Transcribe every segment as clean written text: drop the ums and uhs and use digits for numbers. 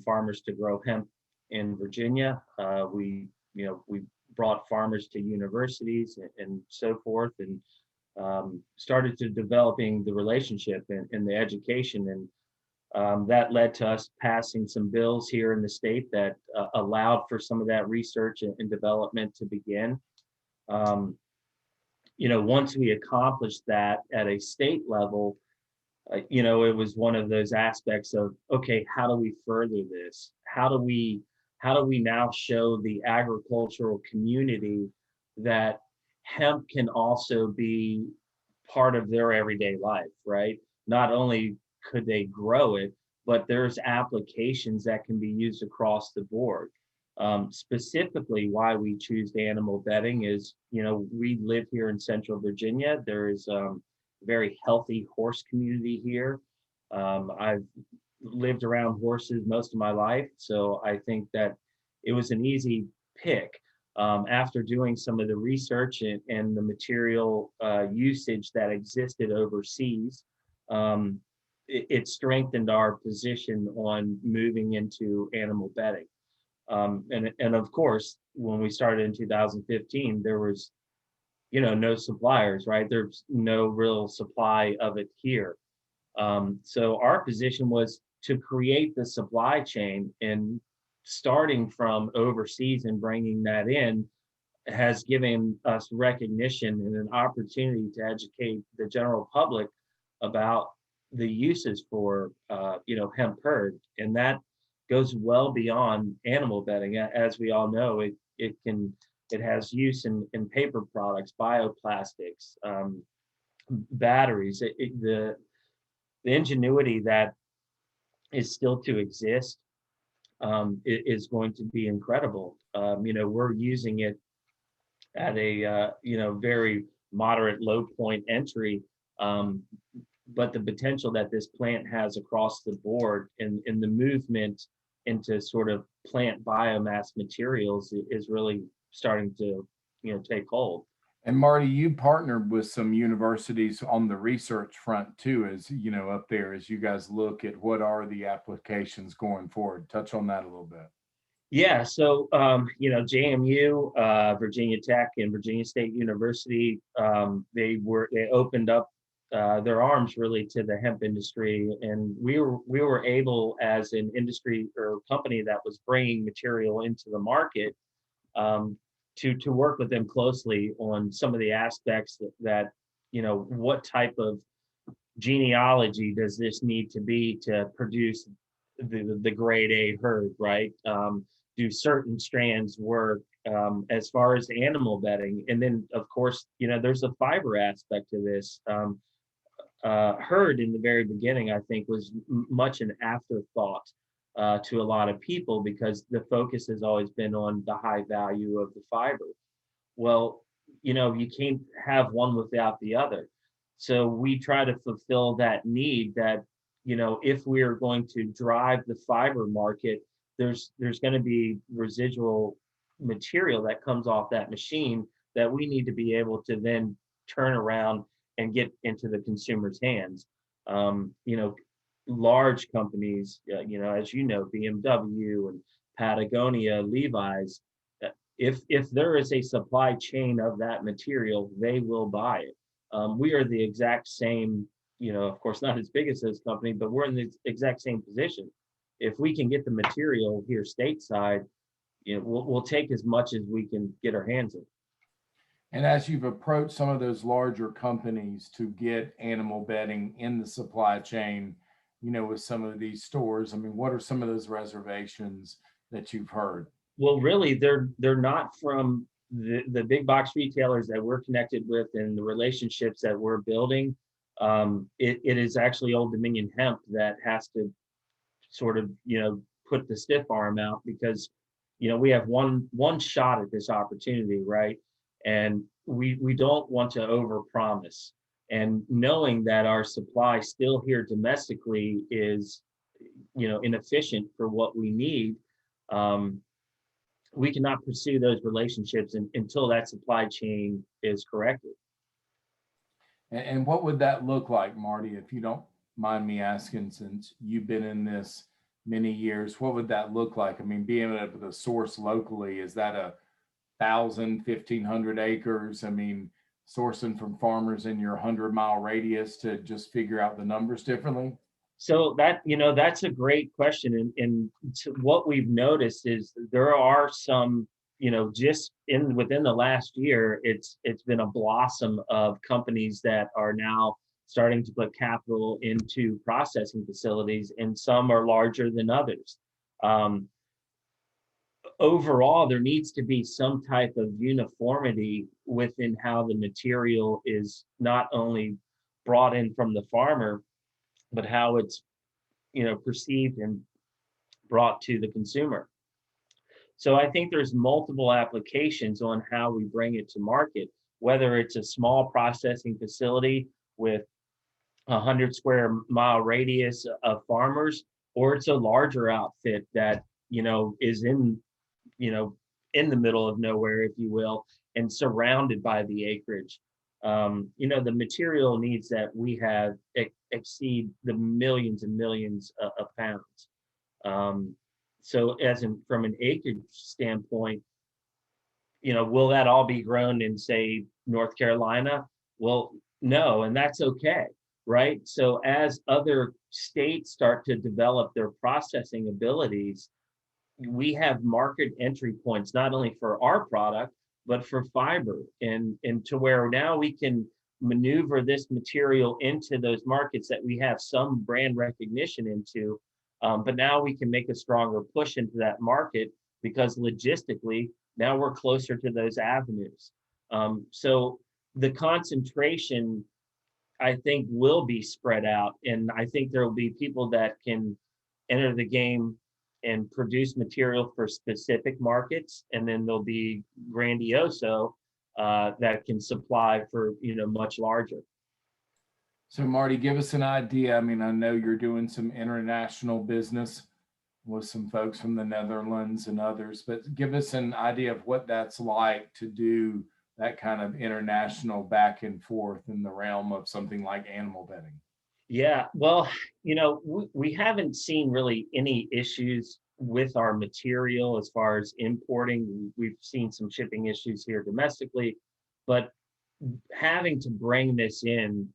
farmers to grow hemp in Virginia. We brought farmers to universities and so forth, and started to developing the relationship and the education. And that led to us passing some bills here in the state that allowed for some of that research and development to begin. Um, Once we accomplished that at a state level, it was one of those aspects of, okay, how do we further this? How do we now show the agricultural community that hemp can also be part of their everyday life, right? Not only could they grow it, but there's applications that can be used across the board. Specifically, why we choose animal bedding is, we live here in Central Virginia. There is very healthy horse community here. I've lived around horses most of my life, so I think that it was an easy pick. After doing some of the research and the material usage that existed overseas, it strengthened our position on moving into animal bedding. And of course, when we started in 2015, there was no suppliers, right? There's no real supply of it here. So our position was to create the supply chain, and starting from overseas and bringing that in has given us recognition and an opportunity to educate the general public about the uses for hemp hurd. And that goes well beyond animal bedding. As we all know, it has use in paper products, bioplastics, batteries. The ingenuity that is still to exist is going to be incredible. We're using it at a very moderate low point entry, but the potential that this plant has across the board and the movement into sort of plant biomass materials is really starting to take hold. And Marty, you partnered with some universities on the research front too, as up there, as you guys look at what are the applications going forward. Touch on that a little bit. Yeah, so JMU, Virginia Tech, and Virginia State University, they opened up their arms really to the hemp industry, and we were able, as an industry or company that was bringing material into the market, to work with them closely on some of the aspects that what type of genealogy does this need to be to produce the grade A herd, right? Do certain strands work, as far as animal bedding? And then, of course, there's a fiber aspect to this. Herd in the very beginning, I think, was much an afterthought to a lot of people, because the focus has always been on the high value of the fiber. Well, you can't have one without the other. So we try to fulfill that need that, if we are going to drive the fiber market, there's going to be residual material that comes off that machine that we need to be able to then turn around and get into the consumer's hands. Large companies, as BMW and Patagonia, Levi's, if there is a supply chain of that material, they will buy it. We are the exact same, of course, not as big as this company, but we're in the exact same position. If we can get the material here stateside, we'll take as much as we can get our hands on. And as you've approached some of those larger companies to get animal bedding in the supply chain, with some of these stores, I mean, what are some of those reservations that you've heard? Well, really, they're not from the big box retailers that we're connected with and the relationships that we're building. It is actually Old Dominion Hemp that has to sort of put the stiff arm out, because we have one shot at this opportunity, right? And we don't want to overpromise. And knowing that our supply still here domestically is inefficient for what we need, we cannot pursue those relationships until that supply chain is corrected. And what would that look like, Marty, if you don't mind me asking, since you've been in this many years, what would that look like? I mean, being able to source locally, is that 1,000, 1,500 acres? I mean, sourcing from farmers in your 100-mile radius to just figure out the numbers differently? So that, that's a great question. And what we've noticed is there are some, just within the last year, it's been a blossom of companies that are now starting to put capital into processing facilities, and some are larger than others. Um, Overall, there needs to be some type of uniformity within how the material is not only brought in from the farmer, but how it's perceived and brought to the consumer. So I think there's multiple applications on how we bring it to market, whether it's a small processing facility with 100 square mile radius of farmers, or it's a larger outfit that is you know in the middle of nowhere, if you will, and surrounded by the acreage. The material needs that we have exceed the millions and millions of pounds. Um, so from an acreage standpoint, will that all be grown in, say, North Carolina? Well, no, and that's okay, right? So as other states start to develop their processing abilities, we have market entry points, not only for our product, but for fiber, and to where now we can maneuver this material into those markets that we have some brand recognition into. But now we can make a stronger push into that market because logistically, now we're closer to those avenues. So the concentration, I think, will be spread out. And I think there will be people that can enter the game and produce material for specific markets. And then there'll be grandioso that can supply for, much larger. So, Marty, give us an idea. I mean, I know you're doing some international business with some folks from the Netherlands and others, but give us an idea of what that's like to do that kind of international back and forth in the realm of something like animal bedding. Yeah, well, we haven't seen really any issues with our material as far as importing. We've seen some shipping issues here domestically, but having to bring this in,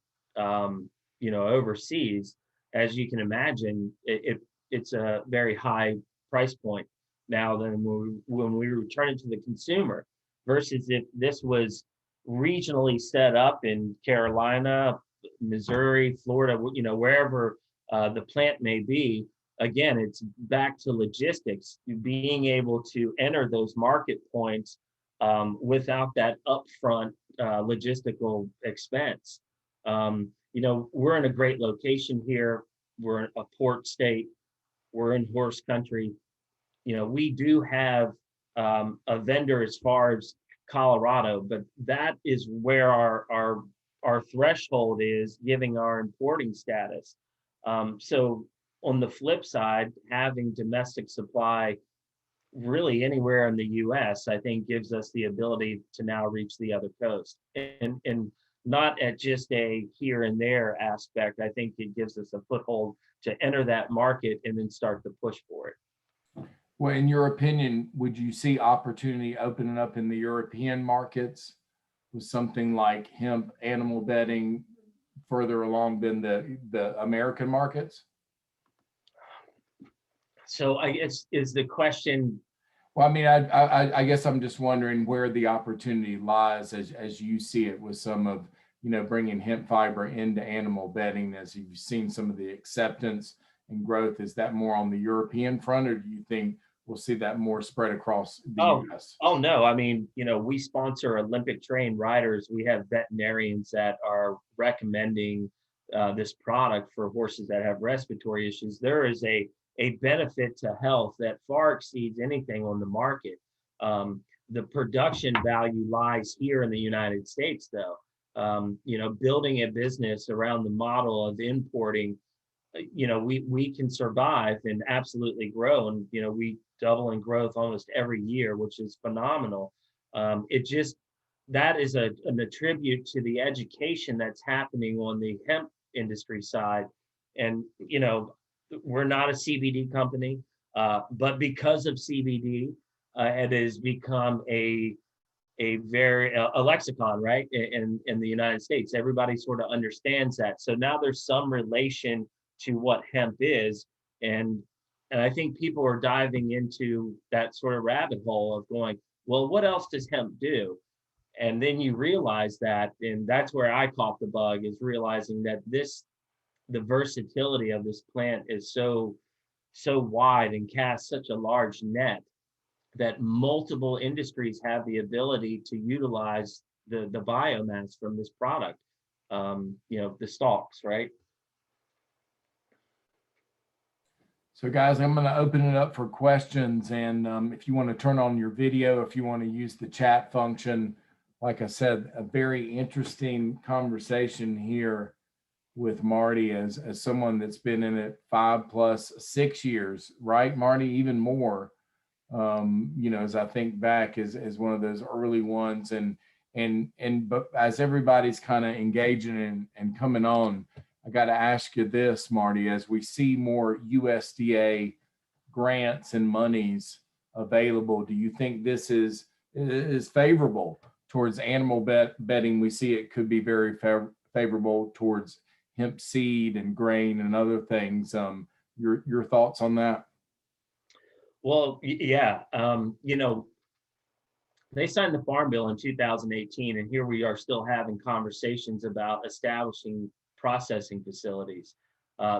overseas, as you can imagine, it's a very high price point now than when we return it to the consumer, versus if this was regionally set up in Carolina, Missouri, Florida, wherever the plant may be. Again, it's back to logistics, being able to enter those market points without that upfront logistical expense. We're in a great location here. We're in a port state. We're in horse country. We do have a vendor as far as Colorado, but that is where our threshold is, giving our importing status. So on the flip side, having domestic supply really anywhere in the US, I think gives us the ability to now reach the other coast, and not at just a here and there aspect. I think it gives us a foothold to enter that market and then start to push for it. Well, in your opinion, would you see opportunity opening up in the European markets with something like hemp animal bedding further along than the American markets? So I guess is the question. Well, I mean, I guess I'm just wondering where the opportunity lies as you see it with some of, bringing hemp fiber into animal bedding, as you've seen some of the acceptance and growth. Is that more on the European front, or do you think we'll see that more spread across the US? Oh no, I mean, we sponsor Olympic trained riders. We have veterinarians that are recommending this product for horses that have respiratory issues. There is a benefit to health that far exceeds anything on the market. The production value lies here in the United States, though. Building a business around the model of importing, we can survive and absolutely grow, and we double in growth almost every year, which is phenomenal. That is an attribute to the education that's happening on the hemp industry side. And we're not a CBD company, but because of CBD, it has become a very a lexicon, right? In the United States, everybody sort of understands that. So now there's some relation to what hemp is, and and I think people are diving into that sort of rabbit hole of going, well, what else does hemp do? And then you realize that, and that's where I caught the bug, is realizing that the versatility of this plant is so wide and casts such a large net that multiple industries have the ability to utilize the biomass from this product. The stalks, right? So guys, I'm going to open it up for questions. And if you want to turn on your video, if you want to use the chat function, like I said, a very interesting conversation here with Marty as someone that's been in it 5+6 years, right, Marty? Even more, as I think back as one of those early ones. But as everybody's kind of engaging and coming on, I got to ask you this, Marty, as we see more USDA grants and monies available, do you think this is favorable towards animal bedding? We see it could be very favorable towards hemp seed and grain and other things. Your thoughts on that? Well, yeah. They signed the Farm Bill in 2018, and here we are still having conversations about establishing processing facilities.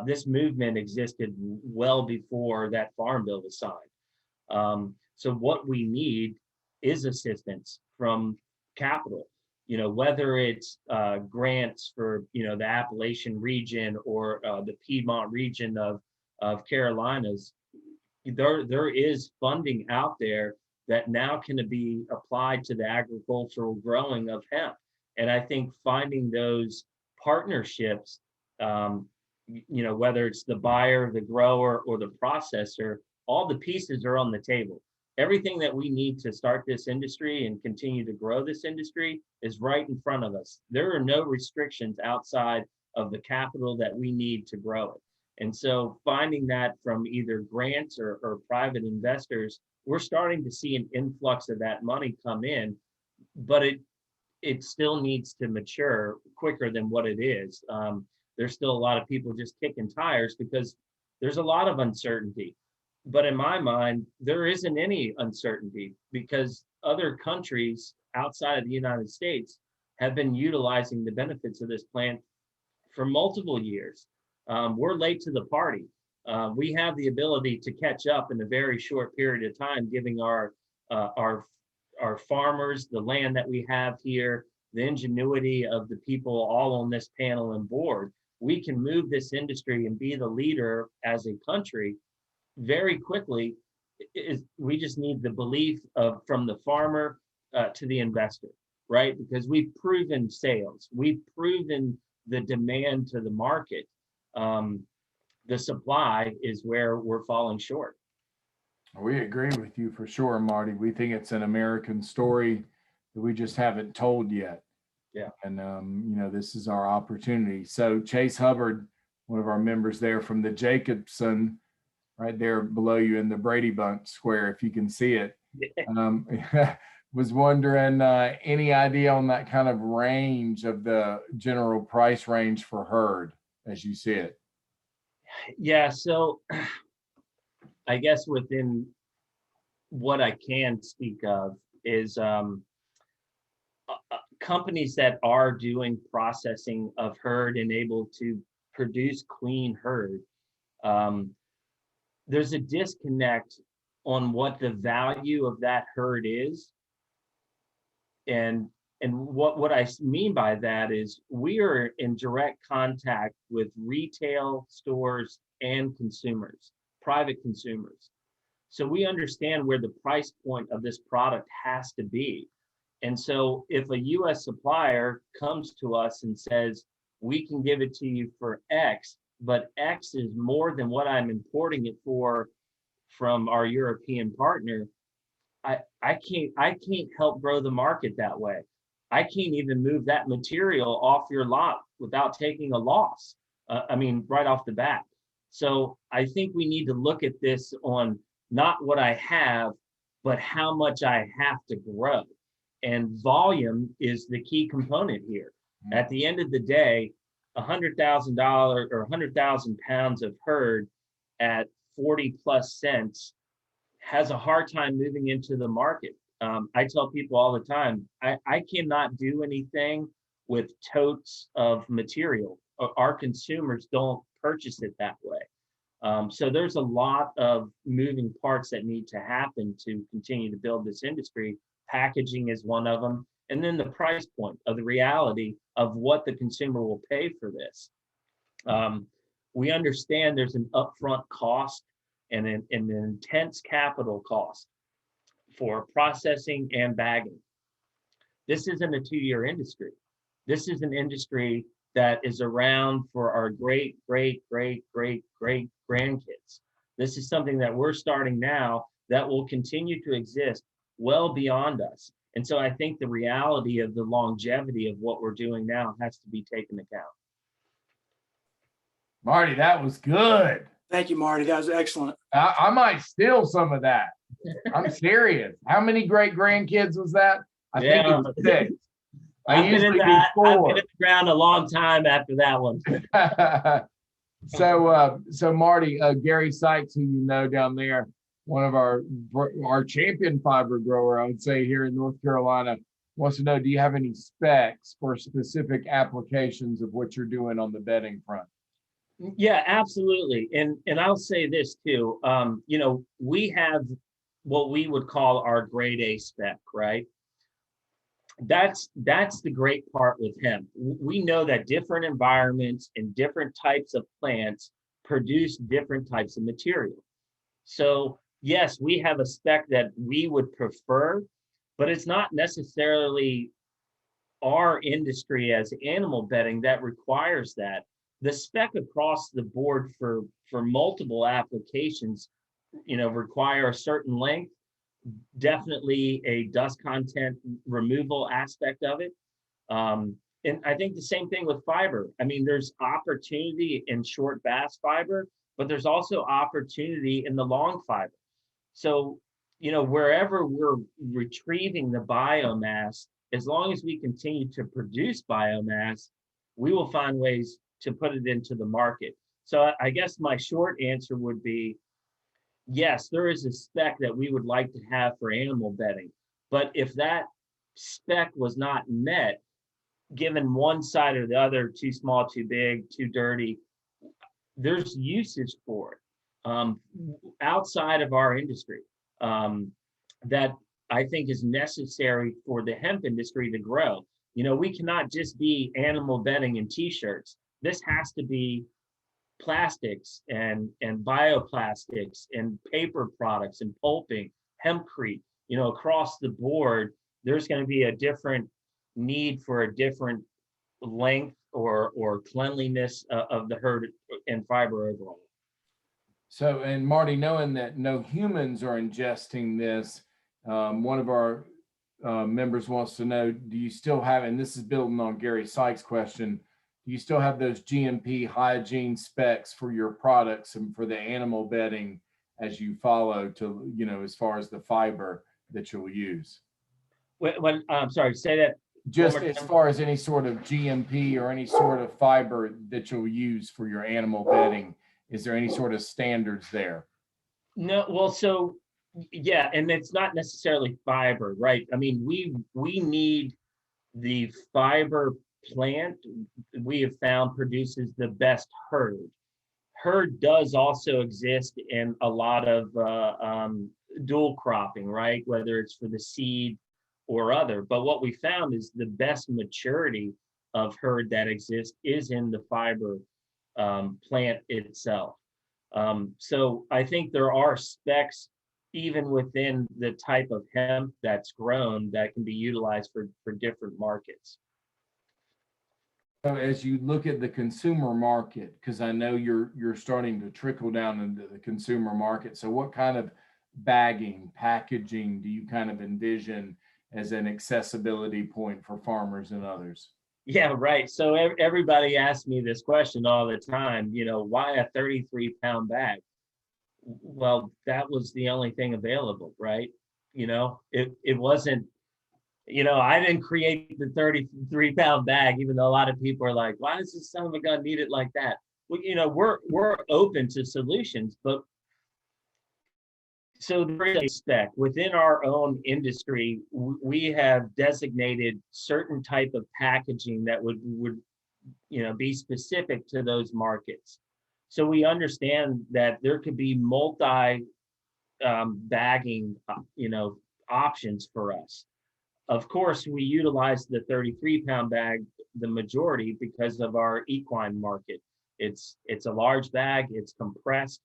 This movement existed well before that Farm Bill was signed. So what we need is assistance from capital, whether it's grants for, the Appalachian region or the Piedmont region of Carolinas. There is funding out there that now can be applied to the agricultural growing of hemp. And I think finding those partnerships, whether it's the buyer, the grower, or the processor, all the pieces are on the table. Everything that we need to start this industry and continue to grow this industry is right in front of us. There are no restrictions outside of the capital that we need to grow it. And so finding that from either grants or private investors, we're starting to see an influx of that money come in, but it still needs to mature quicker than what it is. There's still a lot of people just kicking tires because there's a lot of uncertainty. But in my mind, there isn't any uncertainty because other countries outside of the United States have been utilizing the benefits of this plant for multiple years. We're late to the party. We have the ability to catch up in a very short period of time, giving our farmers the land that we have here, the ingenuity of the people all on this panel and board. We can move this industry and be the leader as a country very quickly. We just need the belief from the farmer to the investor, right? Because we've proven sales, we've proven the demand to the market. The supply is where we're falling short. We agree with you for sure, Marty. We think it's an American story that we just haven't told yet. Yeah. And, this is our opportunity. So Chase Hubbard, one of our members there from the Jacobson, right there below you in the Brady Bunch square, if you can see it, was wondering any idea on that kind of range of the general price range for herd as you see it? Yeah, so I guess within what I can speak of is companies that are doing processing of herd and able to produce clean herd. There's a disconnect on what the value of that herd is. And what I mean by that is we are in direct contact with retail stores and consumers, private consumers. So we understand where the price point of this product has to be. And so if a US supplier comes to us and says, we can give it to you for X, but X is more than what I'm importing it for from our European partner, I can't help grow the market that way. I can't even move that material off your lot without taking a loss. Right off the bat. So I think we need to look at this on not what I have, but how much I have to grow. And volume is the key component here. At the end of the day, $100,000 or 100,000 pounds of herd at 40 plus cents has a hard time moving into the market. I tell people all the time, I cannot do anything with totes of material. Our consumers don't purchase it that way. So there's a lot of moving parts that need to happen to continue to build this industry. Packaging is one of them. And then the price point of the reality of what the consumer will pay for this. We understand there's an upfront cost and an intense capital cost for processing and bagging. This isn't a 2-year industry. This is an industry that is around for our great grandkids. This is something that we're starting now that will continue to exist well beyond us. And so I think the reality of the longevity of what we're doing now has to be taken account. Marty, that was good. Thank you, Marty. That was excellent. I might steal some of that. I'm serious. How many great grandkids was that? I think it was 6. I've been in the ground a long time after that one. So Marty, Gary Sykes, who you know down there, one of our champion fiber grower, I would say, here in North Carolina, wants to know, do you have any specs for specific applications of what you're doing on the bedding front? Yeah, absolutely. And I'll say this too. We have what we would call our grade A spec, right? That's the great part with hemp. We know that different environments and different types of plants produce different types of material. So yes, we have a spec that we would prefer, but it's not necessarily our industry as animal bedding that requires that. The spec across the board for multiple applications, require a certain length, definitely a dust content removal aspect of it. And I think the same thing with fiber. I mean, there's opportunity in short bass fiber, but there's also opportunity in the long fiber. So, wherever we're retrieving the biomass, as long as we continue to produce biomass, we will find ways to put it into the market. So I guess my short answer would be, yes, there is a spec that we would like to have for animal bedding. But if that spec was not met, given one side or the other, too small, too big, too dirty, there's usage for it outside of our industry that I think is necessary for the hemp industry to grow. We cannot just be animal bedding and t-shirts. This has to be plastics and bioplastics and paper products and pulping, hempcrete, across the board. There's going to be a different need for a different length or cleanliness of the herd and fiber overall. So, and Marty, knowing that no humans are ingesting this, one of our members wants to know, do you still have, and this is building on Gary Sykes' question, do you still have those GMP hygiene specs for your products and for the animal bedding as you follow to, as far as the fiber that you'll use? When I'm sorry, say that. Just as far as any sort of GMP or any sort of fiber that you'll use for your animal bedding, is there any sort of standards there? No, well, so yeah, and it's not necessarily fiber, right? I mean, we need the fiber plant. We have found produces the best herd. Herd does also exist in a lot of dual cropping, right? Whether it's for the seed or other. But what we found is the best maturity of herd that exists is in the fiber plant itself. So I think there are specs even within the type of hemp that's grown that can be utilized for different markets. So as you look at the consumer market, because I know you're starting to trickle down into the consumer market. So what kind of bagging, packaging do you kind of envision as an accessibility point for farmers and others? Yeah, right. So everybody asks me this question all the time, why a 33-pound bag? Well, that was the only thing available, right? It wasn't, I didn't create the 33-pound bag, even though a lot of people are like, why does this son of a gun need it like that? Well, we're open to solutions, but so there is a spec within our own industry. We have designated certain type of packaging that would be specific to those markets. So we understand that there could be multi bagging, options for us. Of course, we utilize the 33-pound bag the majority because of our equine market. It's a large bag, it's compressed.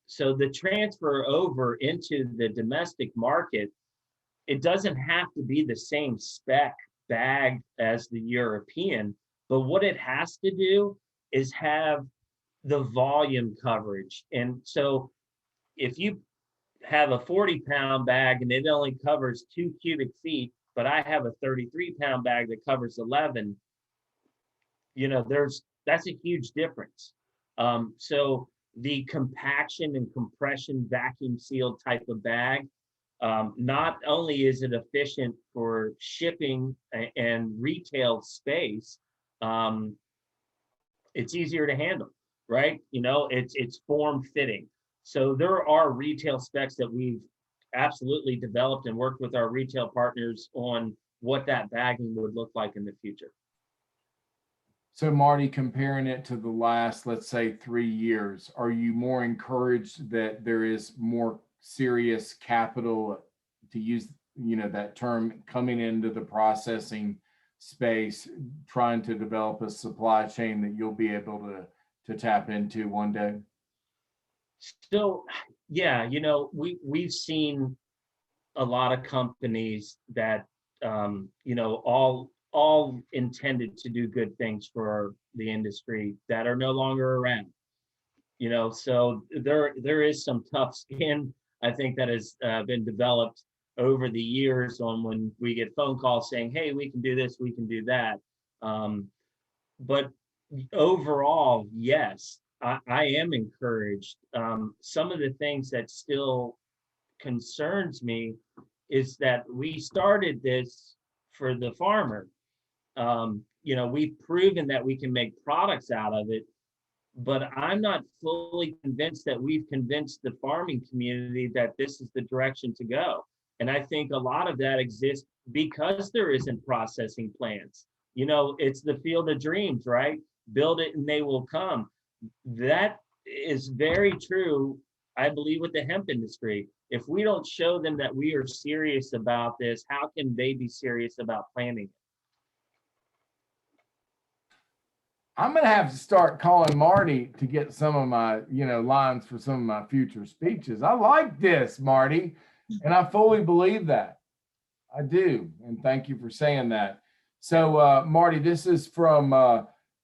So the transfer over into the domestic market, it doesn't have to be the same spec bag as the European, but what it has to do is have the volume coverage. And so if you have a 40-pound bag and it only covers 2 cubic feet, but I have a 33-pound bag that covers 11, that's a huge difference. So the compaction and compression vacuum sealed type of bag, not only is it efficient for shipping and retail space, it's easier to handle, right? It's form fitting. So there are retail specs that we've absolutely developed and worked with our retail partners on what that bagging would look like in the future. So Marty, comparing it to the last, let's say 3 years, are you more encouraged that there is more serious capital, to use, that term, coming into the processing space, trying to develop a supply chain that you'll be able to tap into one day? So, yeah, we've seen a lot of companies that, all intended to do good things for the industry that are no longer around. So there is some tough skin, I think, that has been developed over the years on when we get phone calls saying, hey, we can do this, we can do that. But overall, yes, I am encouraged. Some of the things that still concerns me is that we started this for the farmer. We've proven that we can make products out of it, but I'm not fully convinced that we've convinced the farming community that this is the direction to go. And I think a lot of that exists because there isn't processing plants. It's the field of dreams, right? Build it and they will come. That is very true, I believe, with the hemp industry. If we don't show them that we are serious about this, how can they be serious about planting it? I'm going to have to start calling Marty to get some of my, lines for some of my future speeches. I like this, Marty, and I fully believe that. I do. And thank you for saying that. So, Marty, this is from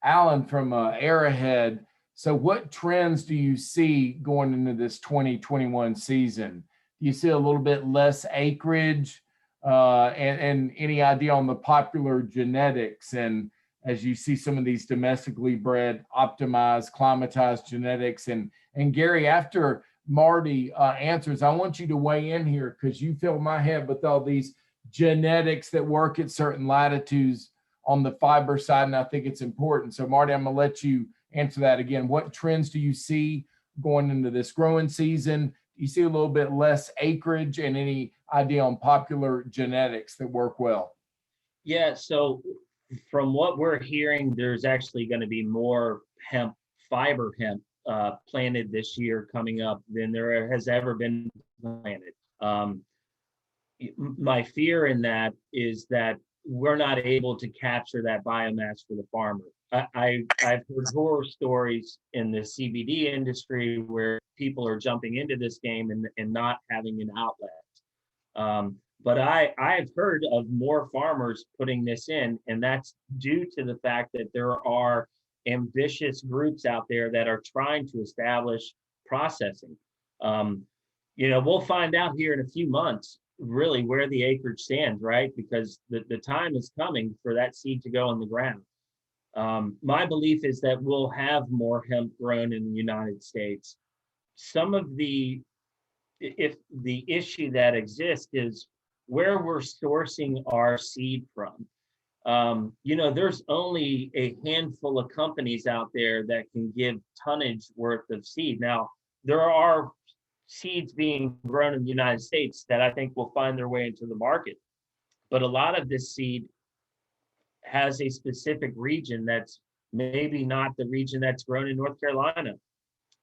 Alan from Arrowhead. So what trends do you see going into this 2021 season? Do you see a little bit less acreage, and any idea on the popular genetics, and as you see some of these domestically bred, optimized, climatized genetics? And Gary, after Marty answers, I want you to weigh in here, because you fill my head with all these genetics that work at certain latitudes on the fiber side, and I think it's important. So Marty, I'm gonna let you answer that again. What trends do you see going into this growing season? Do you see a little bit less acreage, and any idea on popular genetics that work well? Yeah, so from what we're hearing, there's actually going to be more fiber hemp planted this year coming up than there has ever been planted. My fear in that is that we're not able to capture that biomass for the farmer. I've heard horror stories in the CBD industry where people are jumping into this game and not having an outlet. But I've heard of more farmers putting this in, and that's due to the fact that there are ambitious groups out there that are trying to establish processing. We'll find out here in a few months really where the acreage stands, right? Because the time is coming for that seed to go in the ground. My belief is that we'll have more hemp grown in the United States. Some of if the issue that exists is where we're sourcing our seed from. There's only a handful of companies out there that can give tonnage worth of seed. Now, there are seeds being grown in the United States that I think will find their way into the market. But a lot of this seed has a specific region that's maybe not the region that's grown in North Carolina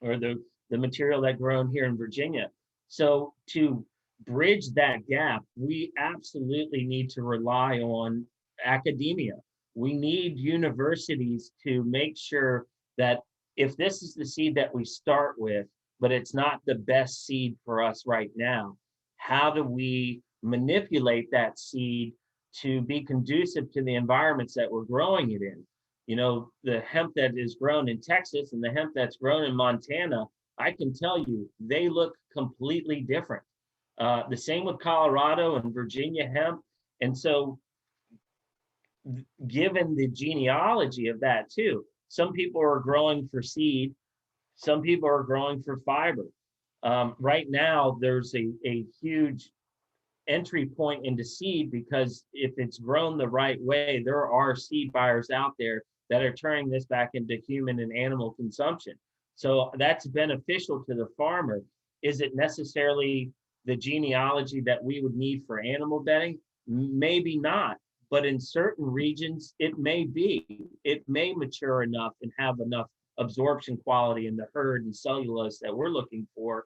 or the material that grown here in Virginia. So to bridge that gap, we absolutely need to rely on academia. We need universities to make sure that if this is the seed that we start with, but it's not the best seed for us right now, how do we manipulate that seed to be conducive to the environments that we're growing it in? The hemp that is grown in Texas and the hemp that's grown in Montana, I can tell you, they look completely different. The same with Colorado and Virginia hemp. And so given the genealogy of that too, some people are growing for seed, some people are growing for fiber. Right now, there's a huge entry point into seed because if it's grown the right way, there are seed buyers out there that are turning this back into human and animal consumption. So that's beneficial to the farmer. Is it necessarily the genealogy that we would need for animal bedding? Maybe not, but in certain regions, it may be. It may mature enough and have enough absorption quality in the herd and cellulose that we're looking for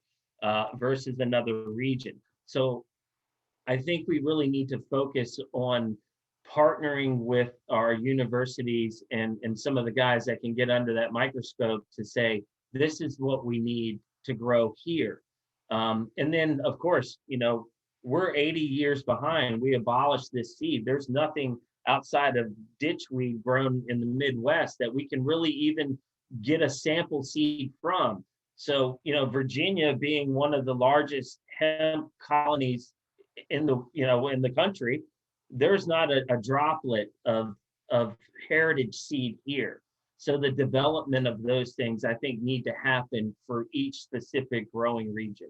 versus another region. So I think we really need to focus on partnering with our universities and some of the guys that can get under that microscope to say, this is what we need to grow here. And then, of course, we're 80 years behind. We abolished this seed. There's nothing outside of ditchweed grown in the Midwest that we can really even get a sample seed from. So, Virginia being one of the largest hemp colonies in the country, there's not a droplet of heritage seed here. So the development of those things, I think, need to happen for each specific growing region.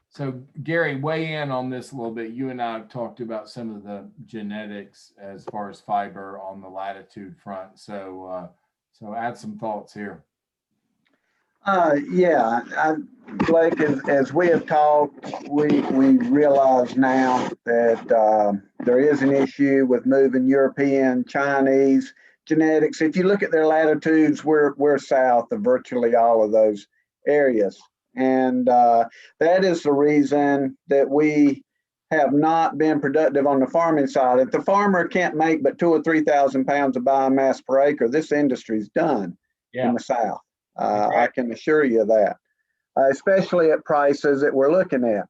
So Gary, weigh in on this a little bit. You and I have talked about some of the genetics as far as fiber on the latitude front. So add some thoughts here. Blake, as we have talked, we realize now that there is an issue with moving European, Chinese genetics. If you look at their latitudes, we're south of virtually all of those areas. And that is the reason that we have not been productive on the farming side. If the farmer can't make but 2,000 or 3,000 pounds of biomass per acre, this industry's done in the South. I can assure you that, especially at prices that we're looking at.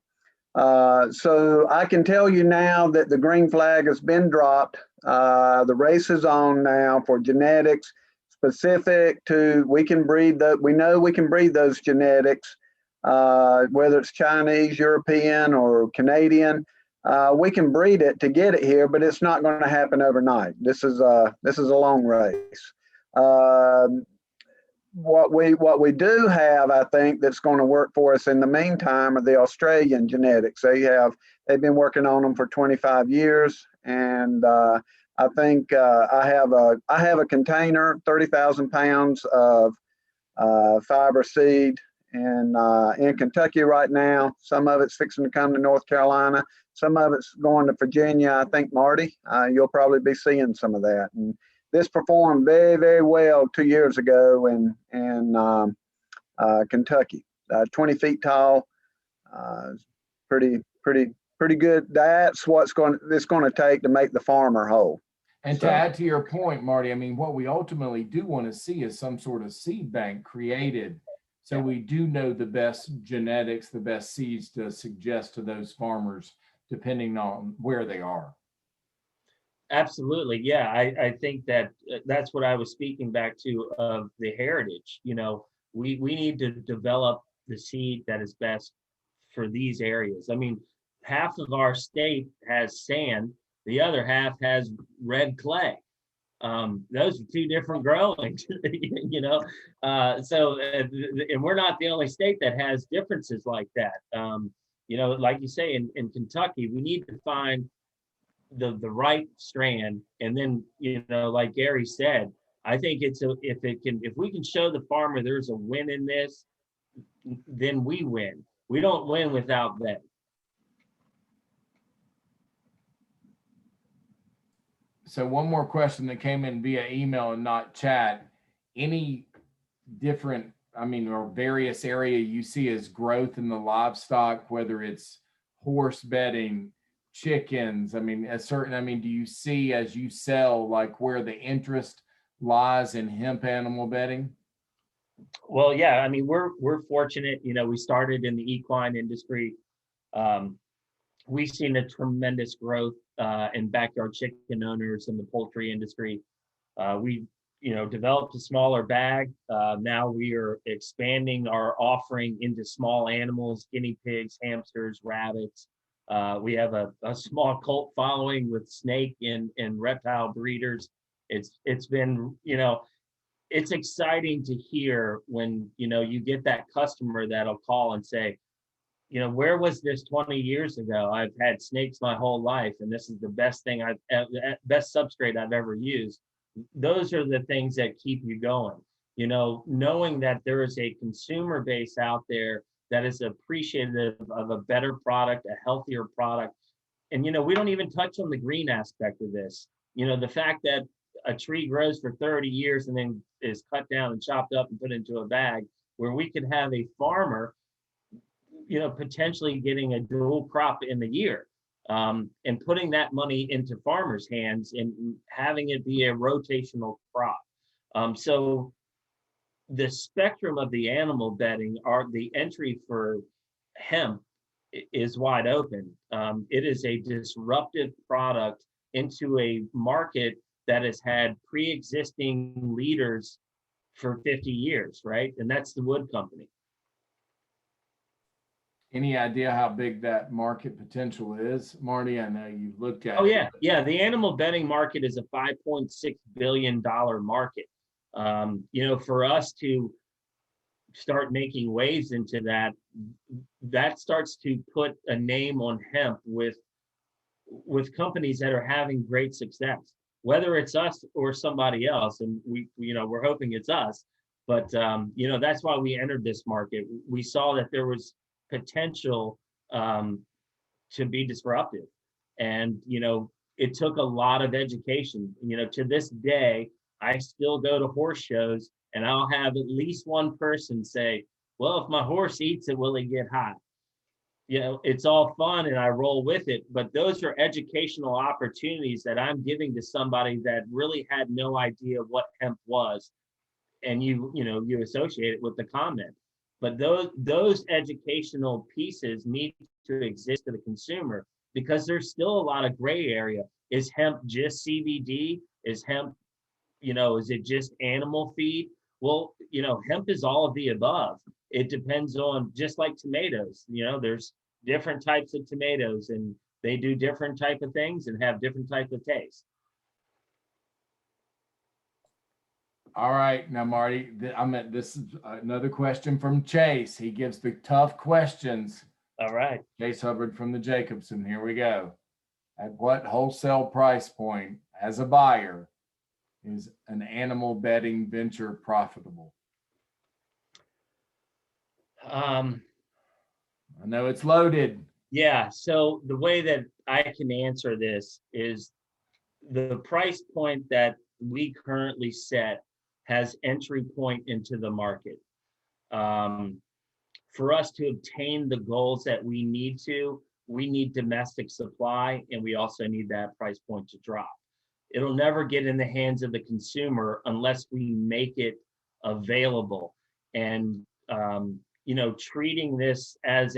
So I can tell you now that the green flag has been dropped. The race is on now for genetics specific to, we know we can breed those genetics, whether it's Chinese, European, or Canadian. We can breed it to get it here, but it's not going to happen overnight. This is a long race. What we do have, I think, that's going to work for us in the meantime are the Australian genetics. They've been working on them for 25 years, and I think I have a container, 30,000 pounds of fiber seed in Kentucky right now. Some of it's fixing to come to North Carolina. Some of it's going to Virginia. I think, Marty, you'll probably be seeing some of that. And this performed very, very well 2 years ago in Kentucky. 20 feet tall, pretty good. That's what's going to take to make the farmer whole. And to add to your point, Marty, I mean, what we ultimately do want to see is some sort of seed bank created, so we do know the best genetics, the best seeds to suggest to those farmers, depending on where they are. Absolutely. Yeah, I think that's what I was speaking back to of the heritage. We need to develop the seed that is best for these areas. I mean, half of our state has sand, the other half has red clay. Those are two different growings, you know. And we're not the only state that has differences like that. You know, like you say, in Kentucky, we need to find the right strand, and then, you know, like Gary said, I think if we can show the farmer there's a win in this, then we win. We don't win without them. So one more question that came in via email and not chat. Any different, I mean, or various area you see as growth in the livestock, whether it's horse bedding, chickens? I mean, do you see as you sell, like where the interest lies in hemp animal bedding? Well, yeah, I mean, we're fortunate, you know, we started in the equine industry. We've seen a tremendous growth in backyard chicken owners in the poultry industry. We, you know, developed a smaller bag. Now we are expanding our offering into small animals, guinea pigs, hamsters, rabbits. We have a small cult following with snake and reptile breeders. It's been, you know, it's exciting to hear when, you know, you get that customer that'll call and say, you know, where was this 20 years ago? I've had snakes my whole life, and this is the best thing best substrate I've ever used. Those are the things that keep you going. You know, knowing that there is a consumer base out there that is appreciative of a better product, a healthier product. And, you know, we don't even touch on the green aspect of this. You know, the fact that a tree grows for 30 years and then is cut down and chopped up and put into a bag, where we could have a farmer, you know, potentially getting a dual crop in the year, and putting that money into farmers' hands and having it be a rotational crop. So the spectrum of the animal bedding, are the entry for hemp is wide open. It is a disruptive product into a market that has had pre-existing leaders for 50 years, right? And that's the wood company. Any idea how big that market potential is, Marty? I know you've looked at Oh, it. yeah. Yeah. The animal bedding market is a $5.6 billion market. You know, for us to start making waves into that, that starts to put a name on hemp with companies that are having great success, whether it's us or somebody else. And we, you know, we're hoping it's us, but, you know, that's why we entered this market. We saw that there was potential to be disruptive. And, you know, it took a lot of education. You know, to this day, I still go to horse shows and I'll have at least one person say, well, if my horse eats it, will it get hot? You know, it's all fun and I roll with it, but those are educational opportunities that I'm giving to somebody that really had no idea what hemp was. And you know, you associate it with the comment. But those educational pieces need to exist to the consumer, because there's still a lot of gray area. Is hemp just CBD? Is hemp, you know, is it just animal feed? Well, you know, hemp is all of the above. It depends on, just like tomatoes, you know, there's different types of tomatoes and they do different type of things and have different type of taste. All right, now Marty, this is another question from Chase. He gives the tough questions. All right. Chase Hubbard from the Jacobson. Here we go. At what wholesale price point, as a buyer, is an animal bedding venture profitable? I know it's loaded. Yeah. So the way that I can answer this is the price point that we currently set has entry point into the market. For us to obtain the goals that we need domestic supply, and we also need that price point to drop. It'll never get in the hands of the consumer unless we make it available. And you know, treating this as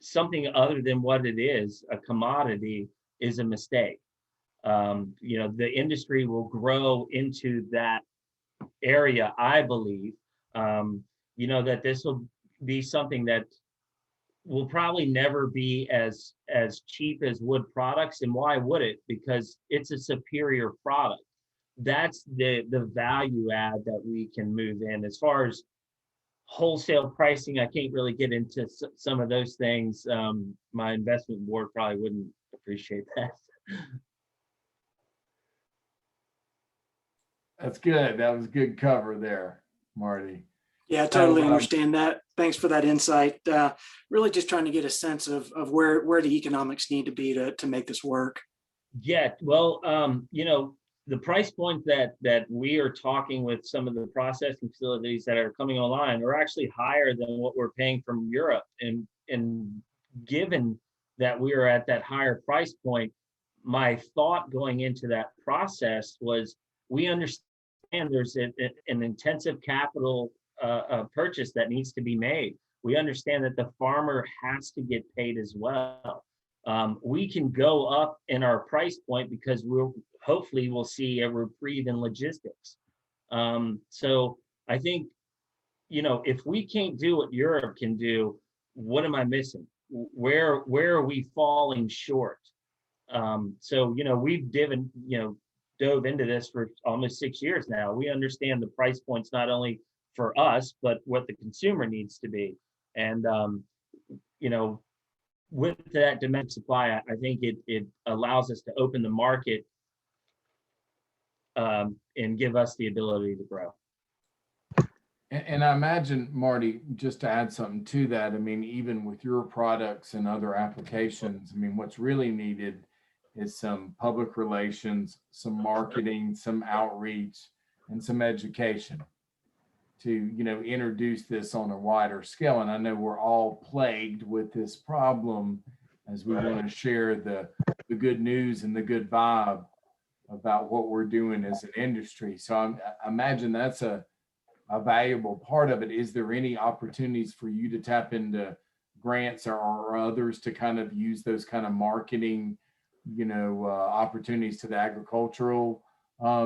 something other than what it is, a commodity, is a mistake. You know, the industry will grow into that area, I believe. You know, that this will be something that will probably never be as cheap as wood products. And why would it? Because it's a superior product. That's the value add that we can move in. As far as wholesale pricing, I can't really get into some of those things. My investment board probably wouldn't appreciate that. That's good. That was good cover there, Marty. Yeah, I totally So, understand that. Thanks for that insight. Really just trying to get a sense of where the economics need to be to make this work. Yeah, well, the price point that we are talking with some of the processing facilities that are coming online are actually higher than what we're paying from Europe. And given that we are at that higher price point, my thought going into that process was we understand there's an intensive capital purchase that needs to be made. We understand that the farmer has to get paid as well. We can go up in our price point because hopefully we'll see a reprieve in logistics. So I think, if we can't do what Europe can do, what am I missing? Where are we falling short? So, we've dove into this for almost 6 years now. We understand the price points, not only for us, but what the consumer needs to be. And, with that domestic supply, I think it allows us to open the market and give us the ability to grow. and I imagine, Marty, just to add something to that, I mean, even with your products and other applications, I mean, what's really needed is some public relations, some marketing, some outreach, and some education to, introduce this on a wider scale. And I know we're all plagued with this problem as we want to share the good news and the good vibe about what we're doing as an industry. So I imagine that's a valuable part of it. Is there any opportunities for you to tap into grants or others to kind of use those kind of marketing, opportunities to the agricultural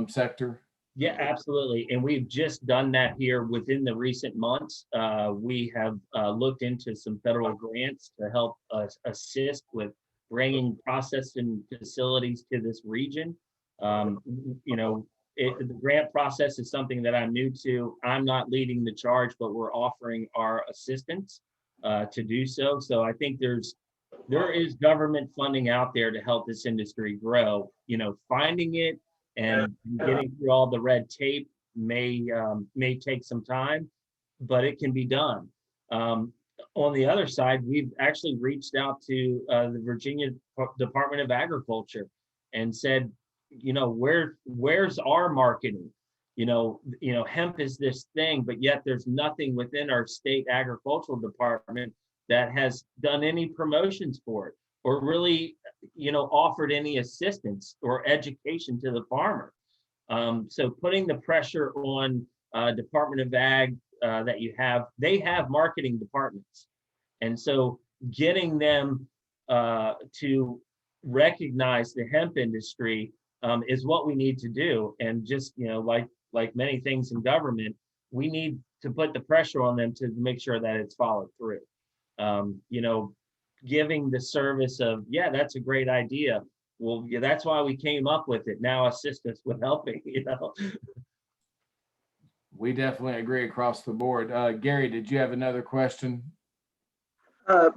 sector? Yeah, absolutely. And we've just done that here within the recent months. We have looked into some federal grants to help us assist with bringing processing facilities to this region. The grant process is something that I'm new to. I'm not leading the charge, but we're offering our assistance to do so. So I think there is government funding out there to help this industry grow. Finding it and getting through all the red tape may take some time, but it can be done. On the other side, we've actually reached out to the Virginia Department of Agriculture and said, where's our marketing? Hemp is this thing, but yet there's nothing within our state agricultural department that has done any promotions for it or really, offered any assistance or education to the farmer. So putting the pressure on Department of Ag that they have marketing departments. And so getting them to recognize the hemp industry is what we need to do. And just, like many things in government, we need to put the pressure on them to make sure that it's followed through. Giving the service of, yeah, that's a great idea. Well, yeah, that's why we came up with it. Now assist us with helping, We definitely agree across the board. Gary, did you have another question?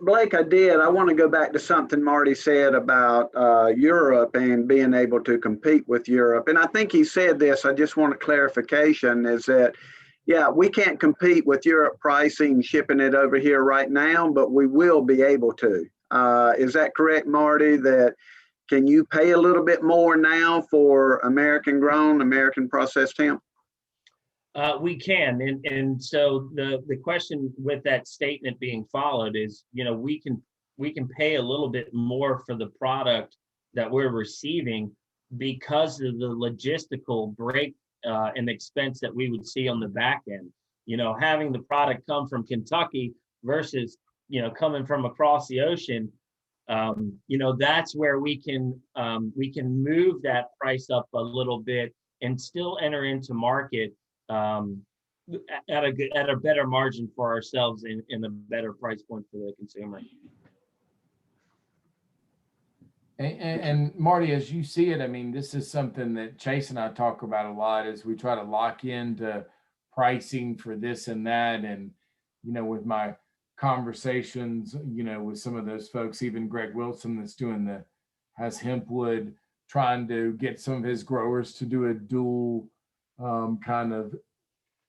Blake, I did. I want to go back to something Marty said about Europe and being able to compete with Europe. And I think he said this, I just want a clarification, is that, yeah, we can't compete with Europe pricing, shipping it over here right now, but we will be able to. Is that correct, Marty? That can you pay a little bit more now for American grown, American processed hemp? We can, and so the question with that statement being followed is, we can pay a little bit more for the product that we're receiving because of the logistical break and expense that we would see on the back end. Having the product come from Kentucky versus coming from across the ocean, that's where we can move that price up a little bit and still enter into market at a better margin for ourselves and a better price point for the consumer. And Marty, as you see it, I mean, this is something that Chase and I talk about a lot as we try to lock into pricing for this and that. And, you know, with my conversations, you know, with some of those folks, even Greg Wilson that's has Hempwood, trying to get some of his growers to do a dual kind of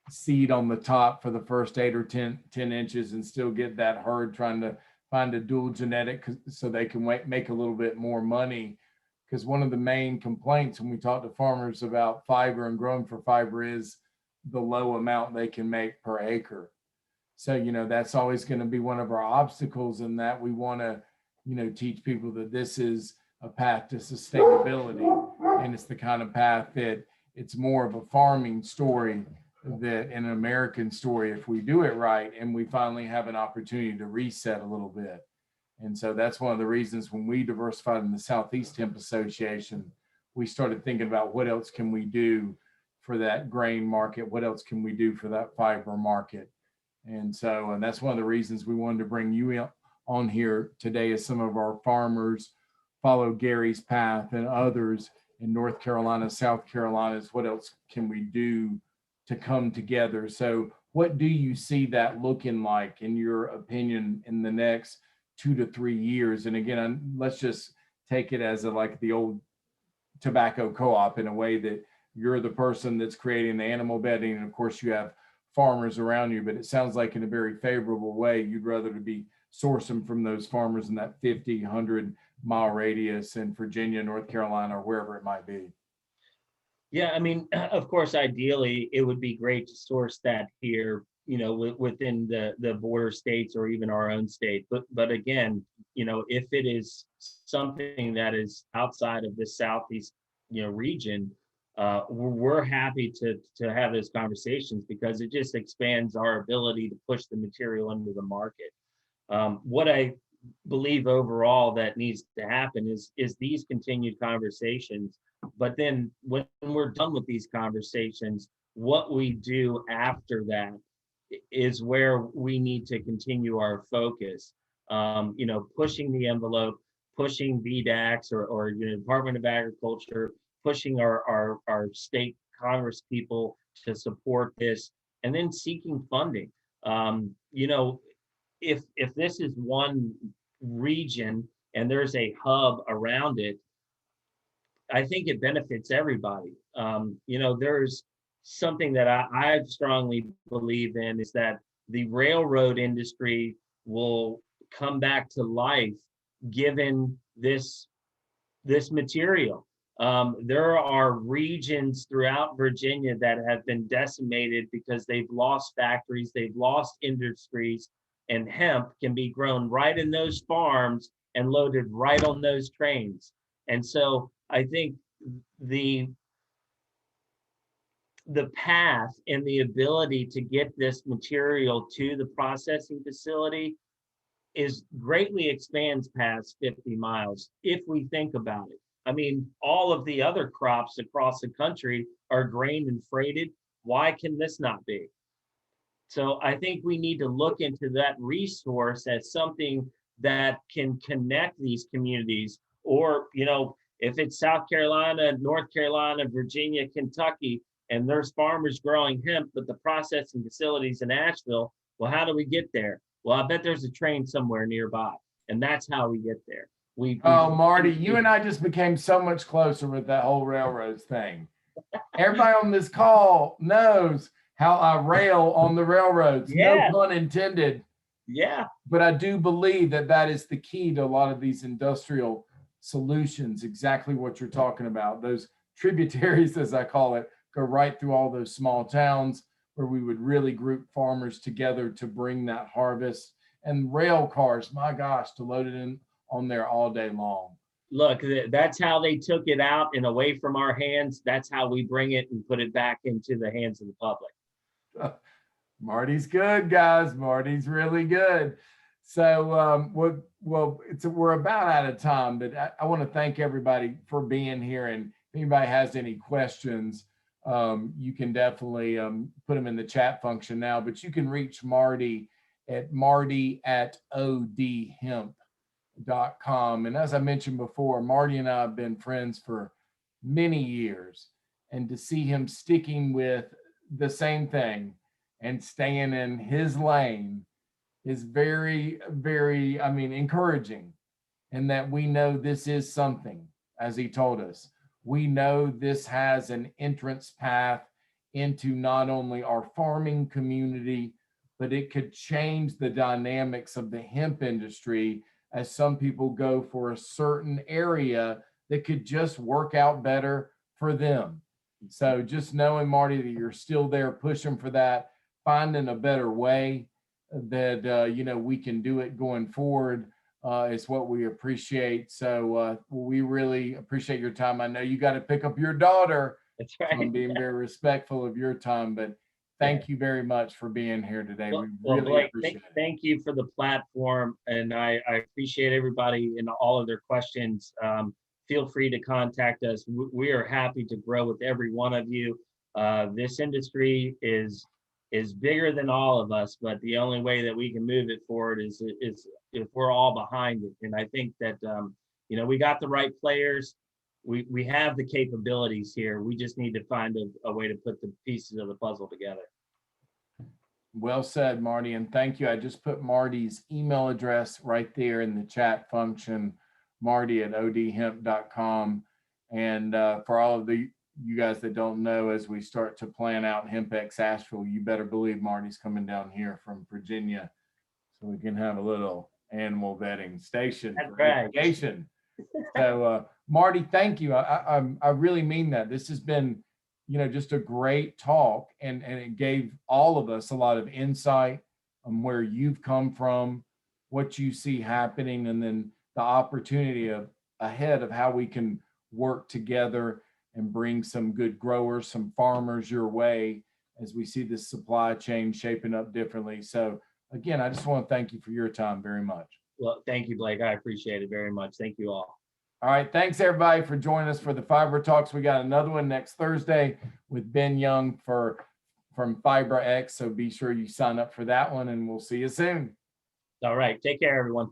seed on the top for the first 8 or 10 inches and still get that herd, trying to find a dual genetic so they can make a little bit more money. Because one of the main complaints when we talk to farmers about fiber and growing for fiber is the low amount they can make per acre. So, you know, that's always going to be one of our obstacles, in that we want to, you know, teach people that this is a path to sustainability. And it's the kind of path that it's more of a farming story that an American story if we do it right, and we finally have an opportunity to reset a little bit. And so that's one of the reasons when we diversified in the Southeast Hemp Association, we started thinking about what else can we do for that grain market? What else can we do for that fiber market? And so, and that's one of the reasons we wanted to bring you on here today, as some of our farmers follow Gary's path and others in North Carolina, South Carolina, is what else can we do to come together. So what do you see that looking like, in your opinion, in the next 2 to 3 years? And again, let's just take it as like the old tobacco co-op, in a way that you're the person that's creating the animal bedding, and of course you have farmers around you, but it sounds like in a very favorable way, you'd rather to be sourcing from those farmers in that 50, 100-mile radius in Virginia, North Carolina, or wherever it might be. Yeah, I mean, of course, ideally, it would be great to source that here, you know, within the border states or even our own state. But again, you know, if it is something that is outside of the Southeast, you know, region, we're happy to have those conversations, because it just expands our ability to push the material into the market. What I believe overall that needs to happen is these continued conversations. But then when we're done with these conversations, what we do after that is where we need to continue our focus. You know, pushing the envelope, pushing VDACs or you know, Department of Agriculture, pushing our state Congress people to support this, and then seeking funding. You know, if this is one region and there's a hub around it, I think it benefits everybody. You know, there's something that I strongly believe in, is that the railroad industry will come back to life given this material. There are regions throughout Virginia that have been decimated because they've lost factories, they've lost industries, and hemp can be grown right in those farms and loaded right on those trains. And so I think the path and the ability to get this material to the processing facility is greatly expands past 50 miles if we think about it. I mean, all of the other crops across the country are grained and freighted. Why can this not be? So I think we need to look into that resource as something that can connect these communities. Or, you know, if it's South Carolina, North Carolina, Virginia, Kentucky, and there's farmers growing hemp, but the processing facilities in Asheville, well, how do we get there? Well, I bet there's a train somewhere nearby, and that's how we get there. Oh, Marty, you and I just became so much closer with that whole railroads thing. Everybody on this call knows how I rail on the railroads. Yeah. No pun intended. Yeah. But I do believe that that is the key to a lot of these industrial solutions, exactly what you're talking about. Those tributaries, as I call it, go right through all those small towns where we would really group farmers together to bring that harvest, and rail cars, my gosh, to load it in on there all day long. Look, that's how they took it out and away from our hands. That's how we bring it and put it back into the hands of the public. Marty's good, guys. Marty's really good. So, we're about out of time, but I want to thank everybody for being here. And if anybody has any questions, you can definitely put them in the chat function now, but you can reach Marty at marty@odhemp.com. And as I mentioned before, Marty and I have been friends for many years, and to see him sticking with the same thing and staying in his lane is very, very, I mean, encouraging. And that we know this is something, as he told us, we know this has an entrance path into not only our farming community, but it could change the dynamics of the hemp industry as some people go for a certain area that could just work out better for them. So just knowing, Marty, that you're still there pushing for that, finding a better way that, you know, we can do it going forward is what we appreciate. So we really appreciate your time. I know you got to pick up your daughter. That's So right. I'm being very respectful of your time, but thank you very much for being here today. Well, We well, really Blake, appreciate it. thank you for the platform, and I appreciate everybody and all of their questions. Feel free to contact us. We are happy to grow with every one of you. This industry is bigger than all of us, but the only way that we can move it forward is if we're all behind it. And I think that you know, we got the right players. We have the capabilities here. We just need to find a way to put the pieces of the puzzle together. Well said, Marty, and thank you. I just put Marty's email address right there in the chat function, marty@odhemp.com. And for all of you guys that don't know, as we start to plan out HempX Asheville, you better believe Marty's coming down here from Virginia so we can have a little animal vetting station That's for right. education. So Marty, thank you. I really mean that. This has been, you know, just a great talk, and it gave all of us a lot of insight on where you've come from, what you see happening, and then the opportunity ahead of how we can work together and bring some good growers, some farmers your way as we see this supply chain shaping up differently. So again, I just want to thank you for your time very much. Well, thank you, Blake. I appreciate it very much. Thank you all. All right. Thanks, everybody, for joining us for the Fiber Talks. We got another one next Thursday with Ben Young from Fiber X. So be sure you sign up for that one, and we'll see you soon. All right. Take care, everyone.